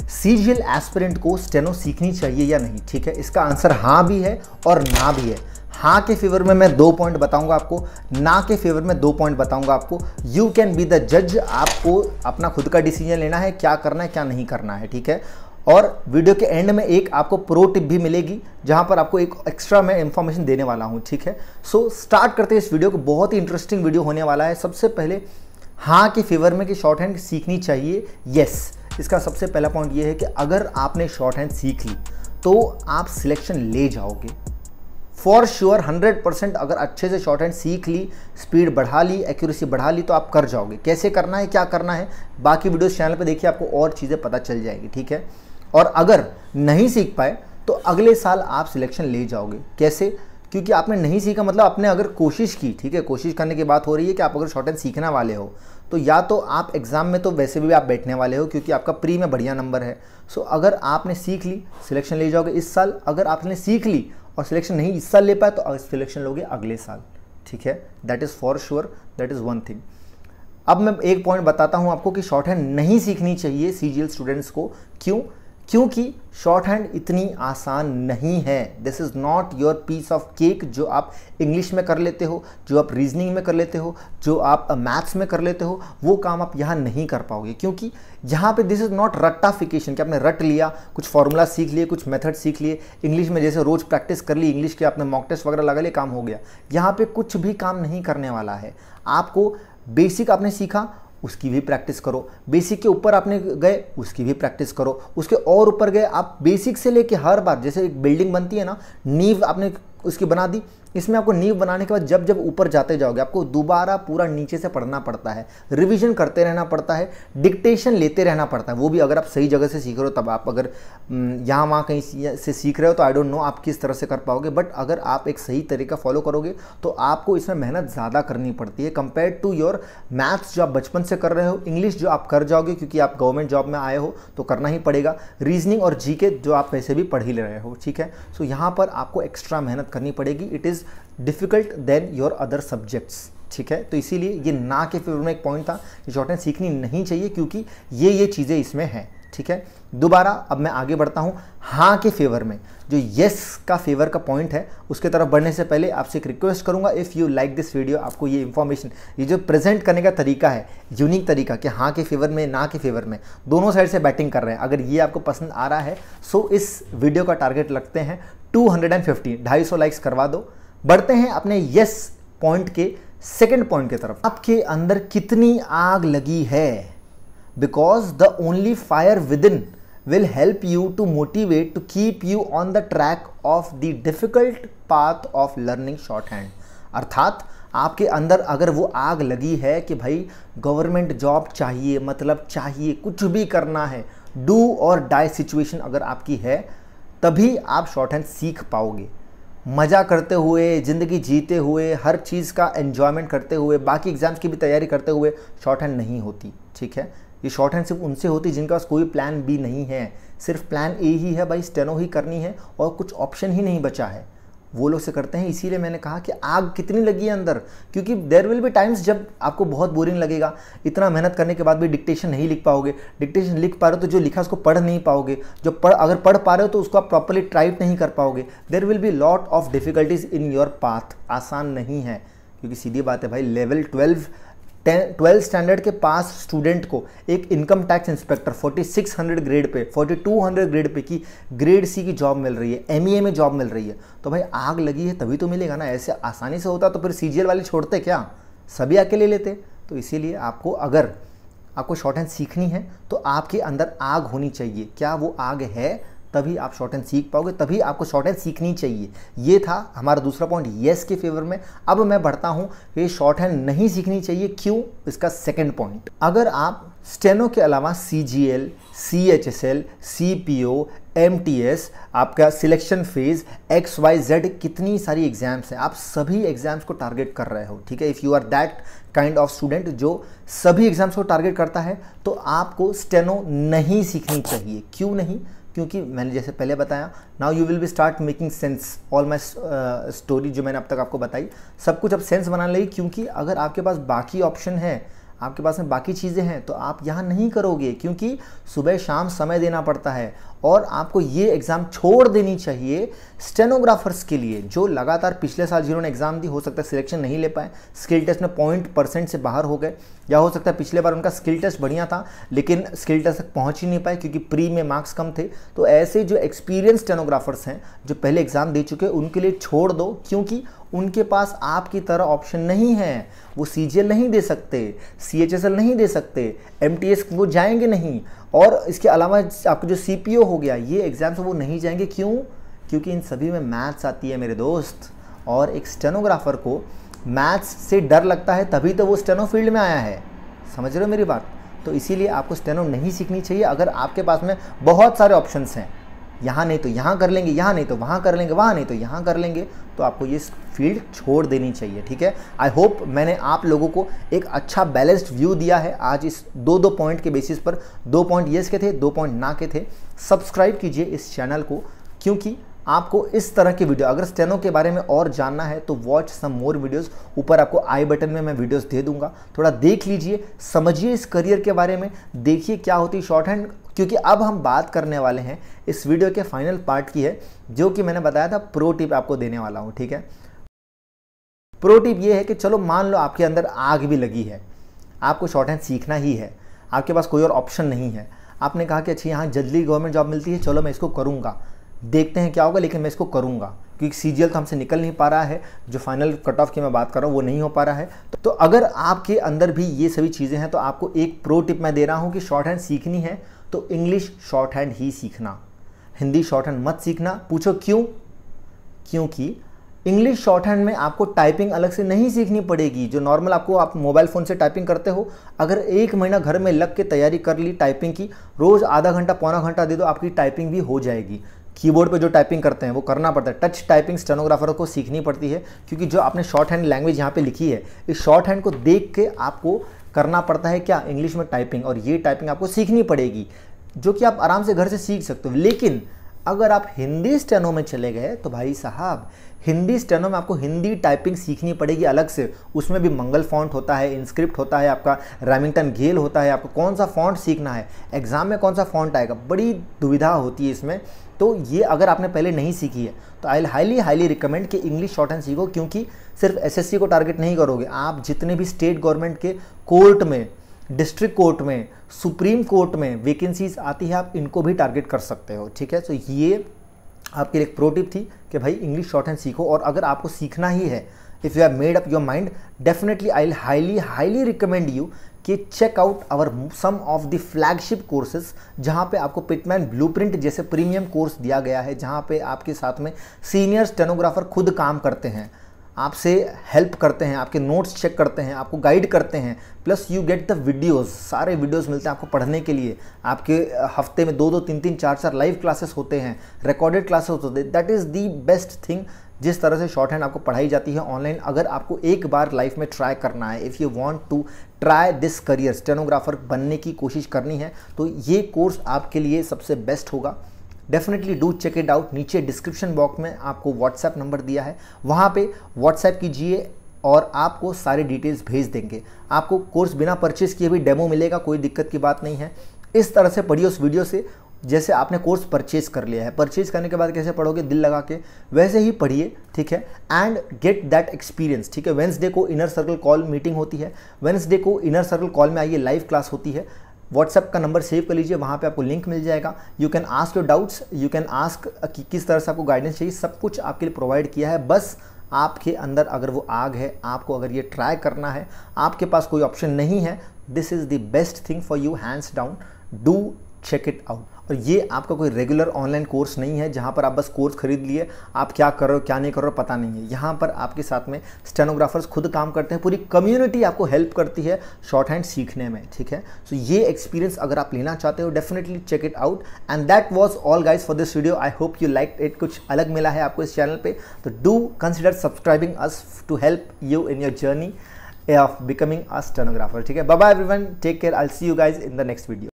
CGL aspirant को steno सीखनी चाहिए या नहीं, ठीक है। इसका आंसर हाँ भी है और ना भी है। हाँ के फेवर में मैं 2 पॉइंट बताऊंगा आपको, ना के फेवर में 2 पॉइंट बताऊंगा आपको। यू कैन बी द जज, आपको अपना खुद का डिसीजन लेना है, क्या करना है क्या नहीं करना है, ठीक है। और वीडियो के एंड में एक आपको प्रो टिप भी मिलेगी, जहां पर आपको एक एक्स्ट्रा मैं इंफॉर्मेशन देने वाला हूं, ठीक है। सो स्टार्ट करते हैं इस वीडियो को, बहुत ही इंटरेस्टिंग वीडियो होने वाला है। सबसे पहले हाँ के फेवर में कि शॉर्ट हैंड सीखनी चाहिए, यस। इसका सबसे पहला पॉइंट ये है कि अगर आपने शॉर्ट हैंड सीख ली तो आप सिलेक्शन ले जाओगे फॉर श्योर 100%। अगर अच्छे से शॉर्ट हैंड सीख ली, स्पीड बढ़ा ली, एक्यूरेसी बढ़ा ली, तो आप कर जाओगे। कैसे करना है, क्या करना है, बाकी वीडियोस चैनल पे देखिए, आपको और चीज़ें पता चल जाएगी, ठीक है। और अगर नहीं सीख पाए तो अगले साल आप सिलेक्शन ले जाओगे। कैसे? क्योंकि आपने नहीं सीखा, मतलब आपने अगर कोशिश की, ठीक है, कोशिश करने की बात हो रही है कि आप अगर शॉर्ट हैंड सीखने वाले हो तो या तो आप एग्जाम में तो वैसे भी आप बैठने वाले हो क्योंकि आपका प्री में बढ़िया नंबर है। सो अगर आपने सीख ली, सिलेक्शन ले जाओगे इस साल। अगर आपने सीख ली और सिलेक्शन नहीं इस साल ले पाए तो सिलेक्शन लोगे अगले साल, ठीक है। That is for sure, that is one thing. अब मैं एक पॉइंट बताता हूं आपको कि शॉर्ट हैंड नहीं सीखनी चाहिए सीजीएल स्टूडेंट्स को। क्यों? क्योंकि शॉर्ट हैंड इतनी आसान नहीं है। This is not your piece of cake जो आप इंग्लिश में कर लेते हो, जो आप रीजनिंग में कर लेते हो, जो आप मैथ्स में कर लेते हो, वो काम आप यहाँ नहीं कर पाओगे। क्योंकि यहाँ पे दिस इज़ नॉट रट्टाफिकेशन कि आपने रट लिया, कुछ फॉर्मूला सीख लिए, कुछ मेथड सीख लिए, इंग्लिश में जैसे रोज़ प्रैक्टिस कर ली इंग्लिश के, आपने मॉक टेस्ट वगैरह लगा लिए, काम हो गया। यहाँ पे कुछ भी काम नहीं करने वाला है। आपको बेसिक आपने सीखा, उसकी भी प्रैक्टिस करो। बेसिक के ऊपर आपने गए, उसकी भी प्रैक्टिस करो। उसके और ऊपर गए, आप बेसिक से लेके हर बार, जैसे एक बिल्डिंग बनती है ना, नींव आपने उसकी बना दी, इसमें आपको नींव बनाने के बाद जब जब ऊपर जाते जाओगे आपको दोबारा पूरा नीचे से पढ़ना पड़ता है, रिवीजन करते रहना पड़ता है, डिक्टेशन लेते रहना पड़ता है। वो भी अगर आप सही जगह से सीख रहे हो तब। आप अगर यहाँ वहाँ कहीं से सीख रहे हो तो आई डोंट नो आप किस तरह से कर पाओगे, बट अगर आप एक सही तरीका फॉलो करोगे तो आपको इसमें मेहनत ज़्यादा करनी पड़ती है कंपेयर टू योर मैथ्स जो आप बचपन से कर रहे हो, इंग्लिश जो आप कर जाओगे क्योंकि आप गवर्नमेंट जॉब में आए हो तो करना ही पड़ेगा, रीजनिंग और जीके जो आप वैसे भी पढ़ ही रहे हो, ठीक है। सो यहाँ पर आपको एक्स्ट्रा मेहनत करनी पड़ेगी। It is difficult than your other subjects, ठीक है। तो इसीलिए ये ना के फेवर में एक पॉइंट था कि शॉर्ट हैंड सीखनी नहीं चाहिए क्योंकि ये चीज़ें इसमें हैं, ठीक है। दोबारा अब मैं आगे बढ़ता हूँ हाँ के फेवर में। जो यस का फेवर का पॉइंट है उसके तरफ बढ़ने से पहले आपसे एक रिक्वेस्ट करूंगा, if you like this video, आपको ये इन्फॉर्मेशन, ये जो प्रेजेंट करने का तरीका है, यूनिक तरीका कि हाँ के फेवर में ना के फेवर में दोनों साइड से बैटिंग कर रहे हैं, अगर ये आपको पसंद आ रहा है सो इस वीडियो का टारगेट लगते हैं 250, 250 लाइक्स करवा दो। बढ़ते हैं अपने यस पॉइंट के सेकंड पॉइंट की तरफ। आपके अंदर कितनी आग लगी है? Because the only fire within will help you to motivate to keep you on the track of the difficult path of learning shorthand. अर्थात आपके अंदर अगर वो आग लगी है कि भाई गवर्नमेंट जॉब चाहिए, मतलब चाहिए, कुछ भी करना है, डू और डाई सिचुएशन अगर आपकी है, तभी आप शॉर्ट हैंड सीख पाओगे। मज़ा करते हुए, ज़िंदगी जीते हुए, हर चीज़ का एन्जॉयमेंट करते हुए, बाकी एग्जाम्स की भी तैयारी करते हुए शॉर्ट हैंड नहीं होती, ठीक है। ये शॉर्ट हैंड सिर्फ उनसे होती जिनके पास कोई प्लान बी नहीं है, सिर्फ प्लान ए ही है, भाई स्टेनो ही करनी है और कुछ ऑप्शन ही नहीं बचा है, वो लोग से करते हैं। इसीलिए मैंने कहा कि आग कितनी लगी है अंदर, क्योंकि देयर विल बी टाइम्स जब आपको बहुत बोरिंग लगेगा, इतना मेहनत करने के बाद भी डिक्टेशन नहीं लिख पाओगे, डिक्टेशन लिख पा रहे हो तो जो लिखा उसको पढ़ नहीं पाओगे, जो अगर पढ़ पा रहे हो तो उसको आप प्रॉपर्ली टाइप नहीं कर पाओगे। There will be lot of difficulties in your path. आसान नहीं है क्योंकि सीधी बात है भाई, लेवल 12 स्टैंडर्ड के पास स्टूडेंट को एक income tax inspector 4600 grade pay, 4200 grade pay की ग्रेड सी की जॉब मिल रही है, एमईए में जॉब मिल रही है, तो भाई आग लगी है तभी तो मिलेगा ना। ऐसे आसानी से होता तो फिर सीजीएल वाले छोड़ते क्या, सभी आके ले लेते। तो इसीलिए आपको, अगर आपको शॉर्ट हैंड सीखनी है तो आपके अंदर आग होनी चाहिए। क्या वो आग है? तभी आप शॉर्ट हैंड सीख पाओगे, तभी आपको शॉर्ट हैंड सीखनी चाहिए। ये था हमारा दूसरा पॉइंट यस के फेवर में। अब मैं बढ़ता हूँ कि शॉर्ट हैंड नहीं सीखनी चाहिए क्यों, इसका सेकंड पॉइंट। अगर आप स्टेनो के अलावा सीजीएल, सीएचएसएल, सीपीओ, एमटीएस, आपका सिलेक्शन फेज, XYZ, कितनी सारी एग्जाम्स हैं, आप सभी एग्जाम्स को टारगेट कर रहे हो, ठीक है। If you are that kind of student जो सभी एग्जाम्स को टारगेट करता है तो आपको स्टेनो नहीं सीखनी चाहिए। क्यों नहीं? क्योंकि मैंने जैसे पहले बताया, now you will be start making sense, all my story जो मैंने अब तक आपको बताई, सब कुछ अब सेंस बनाने लगी। क्योंकि अगर आपके पास बाकी ऑप्शन है, आपके पास में बाकी चीज़ें हैं तो आप यहाँ नहीं करोगे, क्योंकि सुबह शाम समय देना पड़ता है। और आपको ये एग्ज़ाम छोड़ देनी चाहिए स्टेनोग्राफर्स के लिए जो लगातार पिछले साल जिन्होंने एग्ज़ाम दी, हो सकता है सिलेक्शन नहीं ले पाए, स्किल टेस्ट में 0% से बाहर हो गए, या हो सकता है पिछले बार उनका स्किल टेस्ट बढ़िया था लेकिन स्किल टेस्ट तक पहुंच ही नहीं पाए क्योंकि प्री में मार्क्स कम थे। तो ऐसे जो एक्सपीरियंस स्टेनोग्राफर्स हैं जो पहले एग्ज़ाम दे चुके हैं उनके लिए छोड़ दो, क्योंकि उनके पास आपकी तरह ऑप्शन नहीं है। वो CGL नहीं दे सकते, CHSL नहीं दे सकते, MTS वो जाएंगे नहीं, और इसके अलावा आपका जो CPO हो गया ये एग्ज़ाम से वो नहीं जाएंगे। क्यों? क्योंकि इन सभी में मैथ्स आती है मेरे दोस्त, और एक स्टेनोग्राफर को मैथ्स से डर लगता है तभी तो वो स्टेनो फील्ड में आया है। समझ रहे हो मेरी बात? तो इसीलिए आपको स्टेनो नहीं सीखनी चाहिए। अगर आपके पास में बहुत सारे ऑप्शंस हैं, यहाँ नहीं तो यहाँ कर लेंगे, यहाँ नहीं तो वहाँ कर लेंगे, वहाँ नहीं तो यहाँ कर लेंगे, तो आपको ये फील्ड छोड़ देनी चाहिए। ठीक है, आई होप मैंने आप लोगों को एक अच्छा बैलेंस्ड व्यू दिया है आज इस दो पॉइंट के बेसिस पर। 2 पॉइंट येस के थे, 2 पॉइंट ना के थे। सब्सक्राइब कीजिए इस चैनल को, क्योंकि आपको इस तरह के वीडियो, अगर स्टेनो के बारे में और जानना है तो वॉच सम मोर वीडियोस। ऊपर आपको आई बटन में मैं वीडियोस दे दूंगा, थोड़ा देख लीजिए, समझिए इस करियर के बारे में, देखिए क्या होती है शॉर्ट हैंड। क्योंकि अब हम बात करने वाले हैं इस वीडियो के फाइनल पार्ट की है, जो कि मैंने बताया था प्रो टिप आपको देने वाला हूँ। ठीक है, प्रो टिप ये है कि चलो मान लो आपके अंदर आग भी लगी है, आपको शॉर्ट हैंड सीखना ही है, आपके पास कोई और ऑप्शन नहीं है। आपने कहा कि अच्छा यहाँ जल्दी गवर्नमेंट जॉब मिलती है, चलो मैं इसको करूँगा, देखते हैं क्या होगा, लेकिन मैं इसको करूँगा, क्योंकि CGL तो हमसे निकल नहीं पा रहा है, जो फाइनल कट ऑफ की मैं बात कर रहा हूँ वो नहीं हो पा रहा है। तो अगर आपके अंदर भी ये सभी चीज़ें हैं तो आपको एक प्रो टिप मैं दे रहा हूँ कि शॉर्ट हैंड सीखनी है तो इंग्लिश शॉर्ट हैंड ही सीखना, हिंदी शॉर्ट हैंड मत सीखना। पूछो क्यों? क्योंकि इंग्लिश शॉर्ट हैंड में आपको टाइपिंग अलग से नहीं सीखनी पड़ेगी, जो नॉर्मल आप मोबाइल फ़ोन से टाइपिंग करते हो। अगर 1 महीना घर में लग के तैयारी कर ली टाइपिंग की, रोज़ आधा घंटा पौना घंटा दे दो, आपकी टाइपिंग भी हो जाएगी। कीबोर्ड पे जो टाइपिंग करते हैं वो करना पड़ता है, टच टाइपिंग स्टेनोग्राफर को सीखनी पड़ती है, क्योंकि जो आपने शॉर्ट हैंड लैंग्वेज यहाँ पे लिखी है, इस शॉर्ट हैंड को देख के आपको करना पड़ता है क्या, इंग्लिश में टाइपिंग, और ये टाइपिंग आपको सीखनी पड़ेगी, जो कि आप आराम से घर से सीख सकते हो। लेकिन अगर आप हिंदी स्टेनो में चले गए तो भाई साहब, हिंदी स्टेनो में आपको हिंदी टाइपिंग सीखनी पड़ेगी अलग से। उसमें भी मंगल फॉन्ट होता है, इंस्क्रिप्ट होता है, आपका रेमिंगटन गेल होता है, आपको कौन सा फॉन्ट सीखना है, एग्जाम में कौन सा फॉन्ट आएगा, बड़ी दुविधा होती है इसमें। तो ये अगर आपने पहले नहीं सीखी है तो आई हाईली रिकमेंड कि इंग्लिश शॉर्ट हैंड सीखो, क्योंकि सिर्फ SSC को टारगेट नहीं करोगे आप, जितने भी स्टेट गवर्नमेंट के कोर्ट में, डिस्ट्रिक्ट कोर्ट में, सुप्रीम कोर्ट में वैकेंसीज आती है, आप इनको भी टारगेट कर सकते हो। ठीक है, तो ये आपके लिए एक प्रो टिप थी कि भाई इंग्लिश शॉर्ट हैंड सीखो। और अगर आपको सीखना ही है, if you have made up your mind, definitely I highly recommend you कि check out our some of the flagship courses, जहाँ पे आपको पिटमैन ब्लूप्रिंट जैसे प्रीमियम कोर्स दिया गया है, जहाँ पे आपके साथ में सीनियर स्टेनोग्राफर खुद काम करते हैं, आपसे हेल्प करते हैं, आपके नोट्स चेक करते हैं, आपको गाइड करते हैं, plus you get the videos, सारे वीडियोस मिलते हैं आपको पढ़ने के लिए। आपके हफ्ते में 2-2, 3-3, 4-4 लाइव क्लासेस होते हैं, रिकॉर्डेड क्लासेस होते हैं। That is the best thing, जिस तरह से शॉर्ट हैंड आपको पढ़ाई जाती है ऑनलाइन। अगर आपको एक बार लाइफ में ट्राई करना है, if you want to try this career, stenographer बनने की कोशिश करनी है, तो ये कोर्स आपके लिए सबसे बेस्ट होगा। Definitely do check it out. नीचे डिस्क्रिप्शन बॉक्स में आपको व्हाट्सएप नंबर दिया है, वहाँ पे व्हाट्सएप कीजिए और आपको सारे डिटेल्स भेज देंगे। आपको कोर्स बिना परचेज किए भी डेमो मिलेगा, कोई दिक्कत की बात नहीं है। इस तरह से पढ़िए उस वीडियो से जैसे आपने कोर्स परचेज कर लिया है। परचेज करने के बाद कैसे पढ़ोगे, दिल लगा के, वैसे ही पढ़िए। ठीक है, एंड गेट दैट एक्सपीरियंस। ठीक है, वेडनेसडे को इनर सर्कल कॉल मीटिंग होती है, वेडनेसडे को इनर सर्कल कॉल में आइए, लाइव क्लास होती है। व्हाट्सएप का नंबर सेव कर लीजिए, वहाँ पे आपको लिंक मिल जाएगा। You can ask your doubts, you can ask कि किस तरह से आपको गाइडेंस चाहिए, सब कुछ आपके लिए प्रोवाइड किया है। बस आपके अंदर अगर वो आग है, आपको अगर ये ट्राई करना है, आपके पास कोई ऑप्शन नहीं है, this is the best thing for you, hands down. Do check it out. और ये आपका कोई रेगुलर ऑनलाइन कोर्स नहीं है जहाँ पर आप बस कोर्स खरीद लिए, आप क्या कर रहे हो क्या नहीं कर रहे हो पता नहीं है। यहाँ पर आपके साथ में स्टेनोग्राफर्स खुद काम करते हैं, पूरी कम्युनिटी आपको हेल्प करती है शॉर्ट हैंड सीखने में। ठीक है, सो ये एक्सपीरियंस अगर आप लेना चाहते हो, definitely check it out. And that was all guys for this video. I hope you like it, कुछ अलग मिला है आपको इस चैनल पे, तो do consider subscribing us to help you in your journey of becoming a stenographer. ठीक है, bye bye everyone, take care, I will see you guys in the next video.